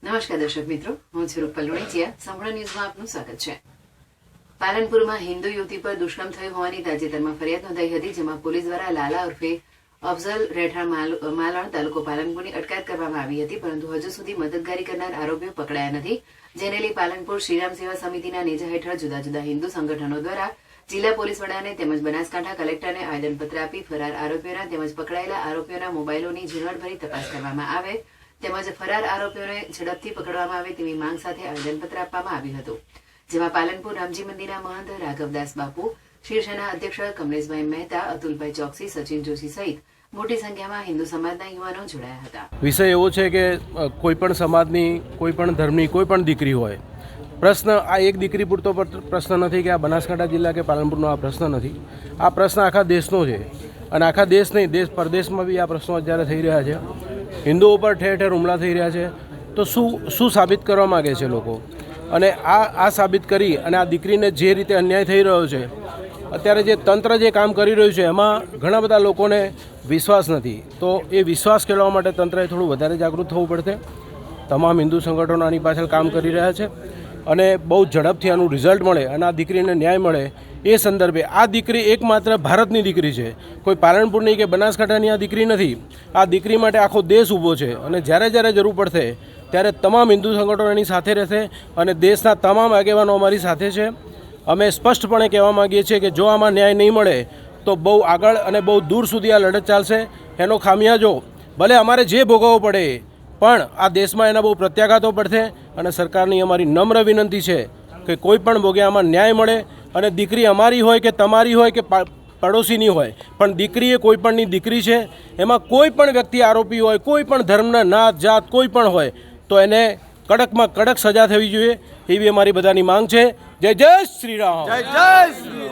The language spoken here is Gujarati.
નમસ્કાર દર્શક મિત્રો, હું છું રૂપલ લોણીચિયા. સંપૂર્ણ ન્યૂઝમાં આપનું સ્વાગત છે. પાલનપુરમાં હિન્દુ યુવતી પર દુષ્કર્મ થયું હોવાની તાજેતરમાં ફરિયાદ નોંધાઈ હતી, જેમાં પોલીસ દ્વારા લાલા ઉર્ફે અફઝલ રહેઠાણ માલણ તાલુકો પાલનપુરની અટકાયત કરવામાં આવી હતી, પરંતુ હજુ સુધી મદદગારી કરનાર આરોપીઓ પકડાયા નથી. જેને લઈ પાલનપુર શ્રીરામ સેવા સમિતિના નેજા હેઠળ જુદા જુદા હિન્દુ સંગઠનો દ્વારા જિલ્લા પોલીસ વડાને તેમજ બનાસકાંઠા કલેક્ટરને આવેદનપત્ર આપી ફરાર આરોપીઓના તેમજ પકડાયેલા આરોપીઓના મોબાઈલોની ઝીણવટભરી તપાસ કરવામાં આવે તેમજ ફરાર આરોપીઓને ઝડપથી પકડવામાં આવે તેવી માંગ સાથે આવેદનપત્ર આપવામાં આવ્યું હતું, જેમાં પાલનપુર રામજી મંદિરના મહંત રાઘવદાસ બાપુ, શિવસેના અધ્યક્ષ કમલેશભાઈ મહેતા, અતુલભાઈ ચોકસી, સચિન જોશી સહિત મોટી સંખ્યામાં હિન્દુ સમાજના યુવાનો જોડાયા હતા. વિષય એવો છે કે કોઈ પણ સમાજની, કોઈ પણ ધર્મની કોઈ પણ દીકરી હોય, પ્રશ્ન આ એક દીકરી પૂરતો પ્રશ્ન નથી કે આ બનાસકાંઠા જિલ્લા કે પાલનપુરનો આ પ્રશ્ન નથી. આ પ્રશ્ન આખા દેશનો છે અને આખા દેશ નહીં, દેશ પરદેશમાં બી આ પ્રશ્નો અત્યારે થઈ રહ્યા છે. હિન્દુઓ પર ઠેર ઠેર હુમલા થઈ રહ્યા છે. તો શું સાબિત કરવા માગે છે લોકો? અને આ સાબિત કરી અને આ દીકરીને જે રીતે અન્યાય થઈ રહ્યો છે, અત્યારે જે તંત્ર જે કામ કરી રહ્યું છે એમાં ઘણા બધા લોકોને વિશ્વાસ નથી. તો એ વિશ્વાસ કેળવવા માટે તંત્રએ થોડું વધારે જાગૃત થવું પડશે. તમામ હિન્દુ સંગઠનો આની પાછળ કામ કરી રહ્યા છે અને બહુ ઝડપથી આનું રિઝલ્ટ મળે અને આ દીકરીને ન્યાય મળે એ સંદર્ભે. આ દીકરી એકમાત્ર ભારતની દીકરી છે, કોઈ પાલનપુરની કે બનાસકાંઠાની આ દીકરી નથી. આ દીકરી માટે આખો દેશ ઊભો છે અને જ્યારે જ્યારે જરૂર પડશે ત્યારે તમામ હિન્દુ સંગઠનો એની સાથે રહેશે અને દેશના તમામ આગેવાનો અમારી સાથે છે. અમે સ્પષ્ટપણે કહેવા માગીએ છીએ કે જો આમાં ન્યાય નહીં મળે તો બહુ આગળ અને બહુ દૂર સુધી આ લડત ચાલશે. એનો ખામિયાજો ભલે અમારે જે ભોગવવો પડે પણ આ દેશમાં એના બહુ પ્રત્યાઘાતો પડશે અને સરકારની અમારી નમ્ર વિનંતી છે કે કોઈ પણ ભોગે આમાં ન્યાય મળે. અને દીકરી અમારી હોય કે તમારી હોય કે પડોશીની હોય, પણ દીકરી એ કોઈ પણની દીકરી છે. એમાં કોઈ પણ વ્યક્તિ આરોપી હોય, કોઈ પણ ધર્મના, નાત જાત કોઈ પણ હોય તો એને કડકમાં કડક સજા થવી જોઈએ એવી અમારી બધાની માંગ છે. જય જય શ્રી રામ. જય જય શ્રી